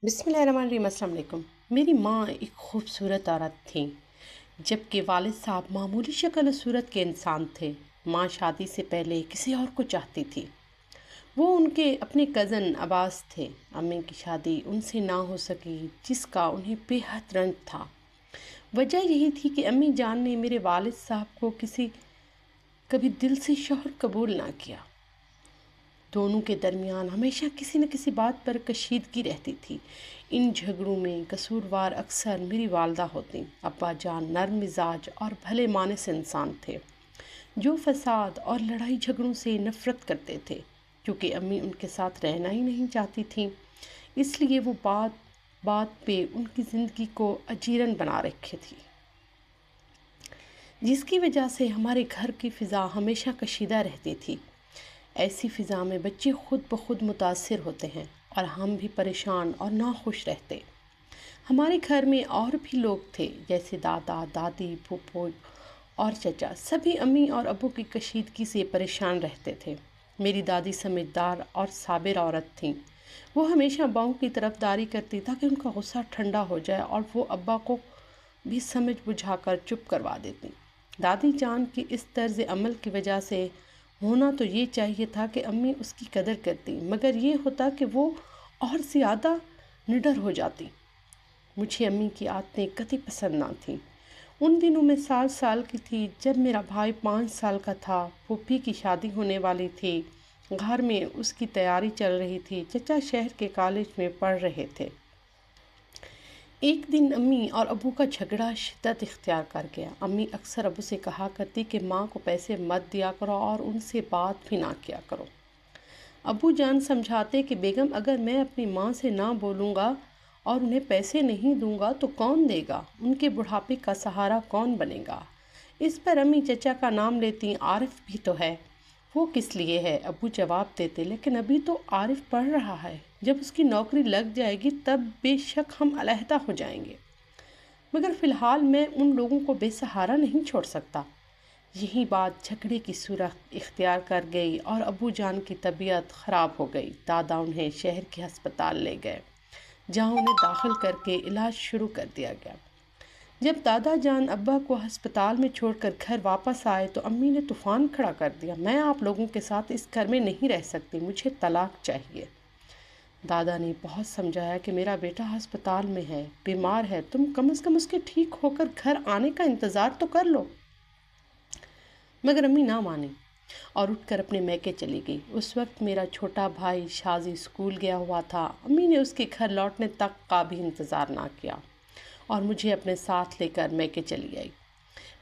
بسم اللہ الرحمن الرحیم۔ السلام علیکم۔ میری ماں ایک خوبصورت عورت تھیں، جبکہ والد صاحب معمولی شکل و صورت کے انسان تھے۔ ماں شادی سے پہلے کسی اور کو چاہتی تھی، وہ ان کے اپنے کزن عباس تھے۔ امی کی شادی ان سے نہ ہو سکی، جس کا انہیں بے حد رنج تھا۔ وجہ یہی تھی کہ امی جان نے میرے والد صاحب کو کبھی دل سے شوہر قبول نہ کیا۔ دونوں کے درمیان ہمیشہ کسی نہ کسی بات پر کشیدگی رہتی تھی۔ ان جھگڑوں میں قصوروار اکثر میری والدہ ہوتیں۔ ابا جان نرم مزاج اور بھلے مانس انسان تھے، جو فساد اور لڑائی جھگڑوں سے نفرت کرتے تھے۔ کیونکہ امی ان کے ساتھ رہنا ہی نہیں چاہتی تھیں، اس لیے وہ بات بات پہ ان کی زندگی کو اجیرن بنا رکھی تھی، جس کی وجہ سے ہمارے گھر کی فضا ہمیشہ کشیدہ رہتی تھی۔ ایسی فضا میں بچے خود بخود متاثر ہوتے ہیں اور ہم بھی پریشان اور ناخوش رہتے۔ ہمارے گھر میں اور بھی لوگ تھے، جیسے دادا، دادی، پھوپھو اور چچا۔ سبھی امی اور ابو کی کشیدگی سے پریشان رہتے تھے۔ میری دادی سمجھدار اور صابر عورت تھیں۔ وہ ہمیشہ باؤں کی طرفداری کرتی تاکہ ان کا غصہ ٹھنڈا ہو جائے، اور وہ ابا کو بھی سمجھ بجھا کر چپ کروا دیتی۔ دادی جان کی اس طرز عمل کی وجہ سے ہونا تو یہ چاہیے تھا کہ امی اس کی قدر کرتی، مگر یہ ہوتا کہ وہ اور زیادہ نڈر ہو جاتی۔ مجھے امی کی عادتیں قطعی پسند نہ تھیں۔ ان دنوں میں 7 سال کی تھی جب میرا بھائی 5 سال کا تھا۔ پھوپھی کی شادی ہونے والی تھی، گھر میں اس کی تیاری چل رہی تھی۔ چچا شہر کے کالج میں پڑھ رہے تھے۔ ایک دن امی اور ابو کا جھگڑا شدت اختیار کر گیا۔ امی اکثر ابو سے کہا کرتی کہ ماں کو پیسے مت دیا کرو اور ان سے بات بھی نہ کیا کرو۔ ابو جان سمجھاتے کہ بیگم، اگر میں اپنی ماں سے نہ بولوں گا اور انہیں پیسے نہیں دوں گا تو کون دے گا؟ ان کے بڑھاپے کا سہارا کون بنے گا؟ اس پر امی چچا کا نام لیتی، عارف بھی تو ہے۔ وہ کس لیے ہے؟ ابو جواب دیتے، لیکن ابھی تو عارف پڑھ رہا ہے، جب اس کی نوکری لگ جائے گی تب بے شک ہم علیحدہ ہو جائیں گے، مگر فی الحال میں ان لوگوں کو بے سہارا نہیں چھوڑ سکتا۔ یہی بات جھگڑے کی صورت اختیار کر گئی اور ابو جان کی طبیعت خراب ہو گئی۔ دادا انہیں شہر کے ہسپتال لے گئے، جہاں انہیں داخل کر کے علاج شروع کر دیا گیا۔ جب دادا جان ابا کو ہسپتال میں چھوڑ کر گھر واپس آئے تو امی نے طوفان کھڑا کر دیا۔ میں آپ لوگوں کے ساتھ اس گھر میں نہیں رہ سکتی، مجھے طلاق چاہیے۔ دادا نے بہت سمجھایا کہ میرا بیٹا ہسپتال میں ہے، بیمار ہے، تم کم از کم اس کے ٹھیک ہو کر گھر آنے کا انتظار تو کر لو۔ مگر امی نہ مانی اور اٹھ کر اپنے میکے چلی گئی۔ اس وقت میرا چھوٹا بھائی شازی اسکول گیا ہوا تھا۔ امی نے اس کے گھر لوٹنے تک کا بھی انتظار نہ کیا اور مجھے اپنے ساتھ لے کر میکے چلی آئی۔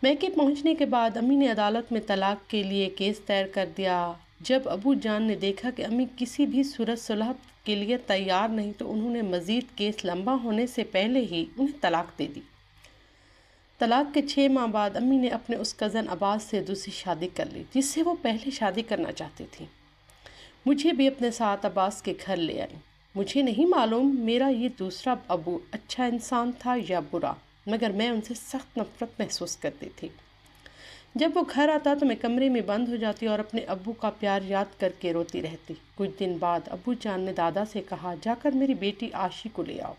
میکے پہنچنے کے بعد امی نے عدالت میں طلاق کے لیے کیس دائر کر دیا۔ جب ابو جان نے دیکھا کہ امی کسی بھی صورت صلح کے لیے تیار نہیں تو انہوں نے مزید کیس لمبا ہونے سے پہلے ہی انہیں طلاق دے دی۔ طلاق کے 6 ماہ بعد امی نے اپنے اس کزن عباس سے دوسری شادی کر لی، جس سے وہ پہلے شادی کرنا چاہتی تھی۔ مجھے بھی اپنے ساتھ عباس کے گھر لے آئی۔ مجھے نہیں معلوم میرا یہ دوسرا ابو اچھا انسان تھا یا برا، مگر میں ان سے سخت نفرت محسوس کرتی تھی۔ جب وہ گھر آتا تو میں کمرے میں بند ہو جاتی اور اپنے ابو کا پیار یاد کر کے روتی رہتی۔ کچھ دن بعد ابو جان نے دادا سے کہا، جا کر میری بیٹی عاشی کو لے آؤ۔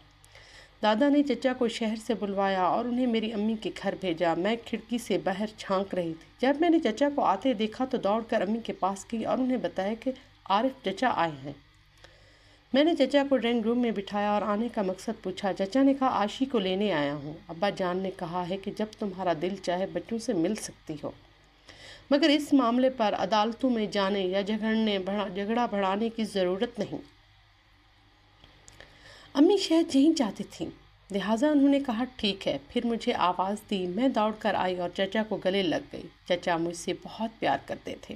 دادا نے چچا کو شہر سے بلوایا اور انہیں میری امی کے گھر بھیجا۔ میں کھڑکی سے باہر جھانک رہی تھی۔ جب میں نے چچا کو آتے دیکھا تو دوڑ کر امی کے پاس گئی اور انہیں بتایا کہ عارف چچا آئے ہیں۔ میں نے چچا کو ڈرائنگ روم میں بٹھایا اور آنے کا مقصد پوچھا۔ چچا نے کہا، عاشی کو لینے آیا ہوں۔ ابا جان نے کہا ہے کہ جب تمہارا دل چاہے بچوں سے مل سکتی ہو، مگر اس معاملے پر عدالتوں میں جانے یا جھگڑا بڑھانے کی ضرورت نہیں۔ امی شاید یہی چاہتی تھیں، لہٰذا انہوں نے کہا ٹھیک ہے۔ پھر مجھے آواز دی، میں دوڑ کر آئی اور چچا کو گلے لگ گئی۔ چچا مجھ سے بہت پیار کرتے تھے۔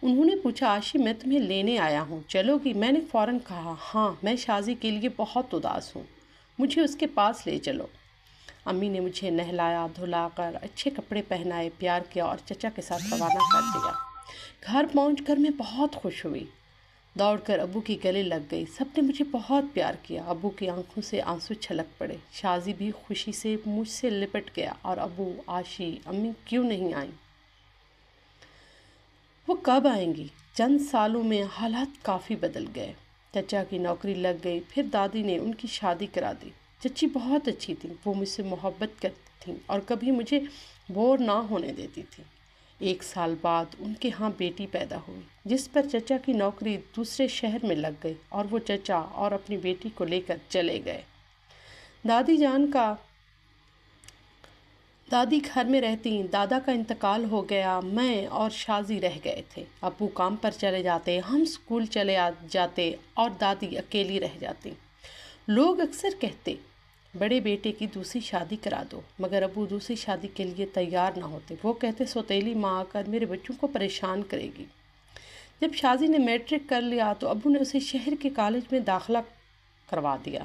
انہوں نے پوچھا، عاشی میں تمہیں لینے آیا ہوں، چلو گی؟ میں نے فوراً کہا، ہاں، میں شازی کے لیے بہت اداس ہوں، مجھے اس کے پاس لے چلو۔ امی نے مجھے نہلایا دھلا کر اچھے کپڑے پہنائے، پیار کیا اور چچا کے ساتھ روانہ کر دیا۔ گھر پہنچ کر میں بہت خوش ہوئی، دوڑ کر ابو کی گلے لگ گئی۔ سب نے مجھے بہت پیار کیا۔ ابو کی آنکھوں سے آنسو چھلک پڑے۔ شازی بھی خوشی سے مجھ سے لپٹ گیا اور ابو، عاشی، امی کیوں نہیں آئیں؟ وہ کب آئیں گی؟ چند سالوں میں حالات کافی بدل گئے۔ چچا کی نوکری لگ گئی، پھر دادی نے ان کی شادی کرا دی۔ چچی بہت اچھی تھیں، وہ مجھ سے محبت کرتی تھیں اور کبھی مجھے بور نہ ہونے دیتی تھیں۔ 1 سال بعد ان کے ہاں بیٹی پیدا ہوئی، جس پر چچا کی نوکری دوسرے شہر میں لگ گئی اور وہ چچا اور اپنی بیٹی کو لے کر چلے گئے۔ دادی گھر میں رہتی، دادا کا انتقال ہو گیا، میں اور شازی رہ گئے تھے۔ ابو کام پر چلے جاتے، ہم اسکول چلے جاتے اور دادی اکیلی رہ جاتی۔ لوگ اکثر کہتے بڑے بیٹے کی دوسری شادی کرا دو، مگر ابو دوسری شادی کے لیے تیار نہ ہوتے۔ وہ کہتے سوتیلی ماں آ کر میرے بچوں کو پریشان کرے گی۔ جب شازی نے میٹرک کر لیا تو ابو نے اسے شہر کے کالج میں داخلہ کروا دیا۔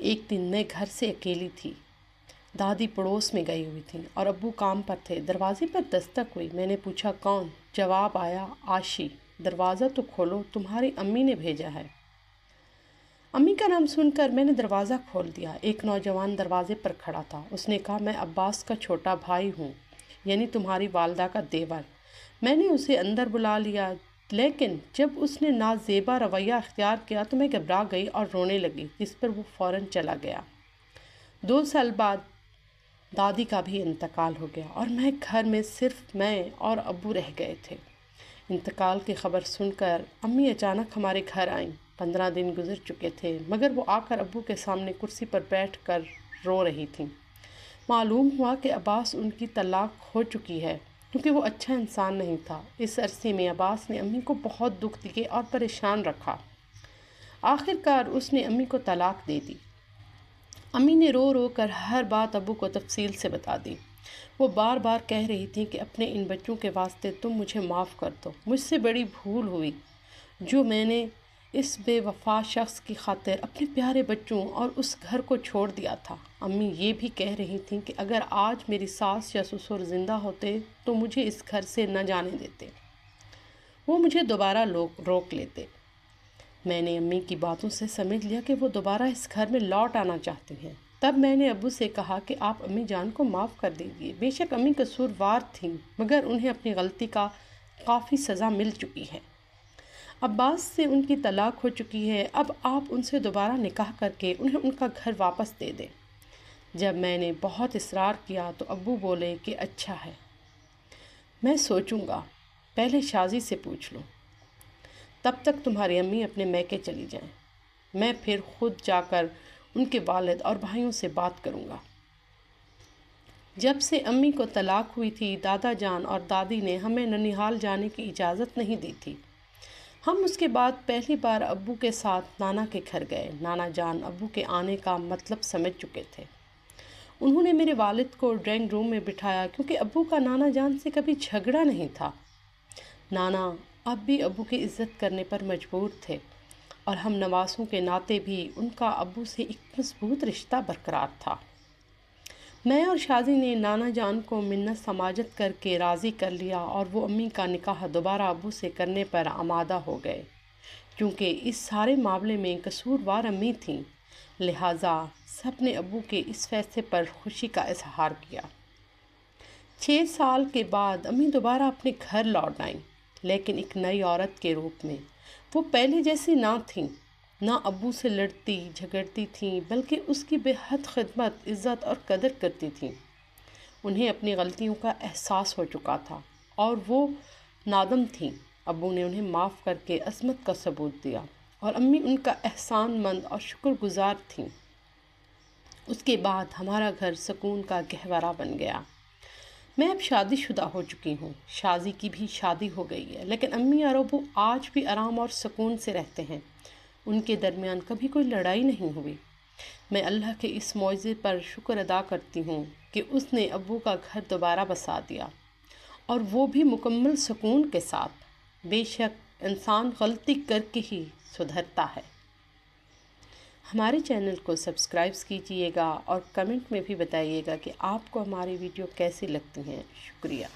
ایک دن میں گھر سے اکیلی تھی، دادی پڑوس میں گئی ہوئی تھیں اور ابو کام پر تھے۔ دروازے پر دستک ہوئی، میں نے پوچھا کون؟ جواب آیا آشی۔ دروازہ تو کھولو، تمہاری امی نے بھیجا ہے۔ امی کا نام سن کر میں نے دروازہ کھول دیا۔ ایک نوجوان دروازے پر کھڑا تھا۔ اس نے کہا میں عباس کا چھوٹا بھائی ہوں، یعنی تمہاری والدہ کا دیور۔ میں نے اسے اندر بلا لیا، لیکن جب اس نے نازیبا رویہ اختیار کیا تو میں گھبرا گئی اور رونے لگی، جس پر وہ فوراً چلا گیا۔ 2 سال بعد دادی کا بھی انتقال ہو گیا اور گھر میں صرف میں اور ابو رہ گئے تھے۔ انتقال کی خبر سن کر امی اچانک ہمارے گھر آئیں۔ 15 دن گزر چکے تھے، مگر وہ آ کر ابو کے سامنے کرسی پر بیٹھ کر رو رہی تھیں۔ معلوم ہوا کہ عباس ان کی طلاق ہو چکی ہے، کیونکہ وہ اچھا انسان نہیں تھا۔ اس عرصے میں عباس نے امی کو بہت دکھ دیے اور پریشان رکھا۔ آخرکار اس نے امی کو طلاق دے دی۔ امی نے رو رو کر ہر بات ابو کو تفصیل سے بتا دی۔ وہ بار بار کہہ رہی تھیں کہ اپنے ان بچوں کے واسطے تم مجھے معاف کر دو، مجھ سے بڑی بھول ہوئی جو میں نے اس بے وفا شخص کی خاطر اپنے پیارے بچوں اور اس گھر کو چھوڑ دیا تھا۔ امی یہ بھی کہہ رہی تھیں کہ اگر آج میری ساس یا سسر زندہ ہوتے تو مجھے اس گھر سے نہ جانے دیتے، وہ مجھے دوبارہ روک لیتے۔ میں نے امی کی باتوں سے سمجھ لیا کہ وہ دوبارہ اس گھر میں لوٹ آنا چاہتی ہیں۔ تب میں نے ابو سے کہا کہ آپ امی جان کو معاف کر دیجیے۔ بے شک امی قصوروار تھیں، مگر انہیں اپنی غلطی کا کافی سزا مل چکی ہے۔ عباس سے ان کی طلاق ہو چکی ہے، اب آپ ان سے دوبارہ نکاح کر کے انہیں ان کا گھر واپس دے دیں۔ جب میں نے بہت اصرار کیا تو ابو بولے کہ اچھا ہے، میں سوچوں گا، پہلے شازی سے پوچھ لوں، تب تک تمہاری امی اپنے میکے چلی جائیں، میں پھر خود جا کر ان کے والد اور بھائیوں سے بات کروں گا۔ جب سے امی کو طلاق ہوئی تھی، دادا جان اور دادی نے ہمیں ننیہال جانے کی اجازت نہیں دی تھی۔ ہم اس کے بعد پہلی بار ابو کے ساتھ نانا کے گھر گئے۔ نانا جان ابو کے آنے کا مطلب سمجھ چکے تھے۔ انہوں نے میرے والد کو ڈرائنگ روم میں بٹھایا، کیونکہ ابو کا نانا جان سے کبھی جھگڑا نہیں تھا۔ نانا اب بھی ابو کی عزت کرنے پر مجبور تھے اور ہم نواسوں کے ناطے بھی ان کا ابو سے ایک مضبوط رشتہ برقرار تھا۔ میں اور شازی نے نانا جان کو منت سماجت کر کے راضی کر لیا اور وہ امی کا نکاح دوبارہ ابو سے کرنے پر آمادہ ہو گئے۔ کیونکہ اس سارے معاملے میں قصوروار امی تھیں، لہٰذا سب نے ابو کے اس فیصلے پر خوشی کا اظہار کیا۔ 6 سال کے بعد امی دوبارہ اپنے گھر لوٹ آئیں، لیکن ایک نئی عورت کے روپ میں۔ وہ پہلے جیسی نہ تھیں، نہ ابو سے لڑتی جھگڑتی تھیں، بلکہ اس کی بے حد خدمت، عزت اور قدر کرتی تھیں۔ انہیں اپنی غلطیوں کا احساس ہو چکا تھا اور وہ نادم تھیں۔ ابو نے انہیں معاف کر کے عظمت کا ثبوت دیا اور امی ان کا احسان مند اور شکر گزار تھیں۔ اس کے بعد ہمارا گھر سکون کا گہوارہ بن گیا۔ میں اب شادی شدہ ہو چکی ہوں، شازی کی بھی شادی ہو گئی ہے، لیکن امی اور ابو آج بھی آرام اور سکون سے رہتے ہیں۔ ان کے درمیان کبھی کوئی لڑائی نہیں ہوئی۔ میں اللہ کے اس معجزے پر شکر ادا کرتی ہوں کہ اس نے ابو کا گھر دوبارہ بسا دیا، اور وہ بھی مکمل سکون کے ساتھ۔ بے شک انسان غلطی کر کے ہی سدھرتا ہے۔ ہمارے چینل کو سبسکرائب کیجیے گا اور کمنٹ میں بھی بتائیے گا کہ آپ کو ہماری ویڈیو کیسی لگتی ہیں۔ شکریہ۔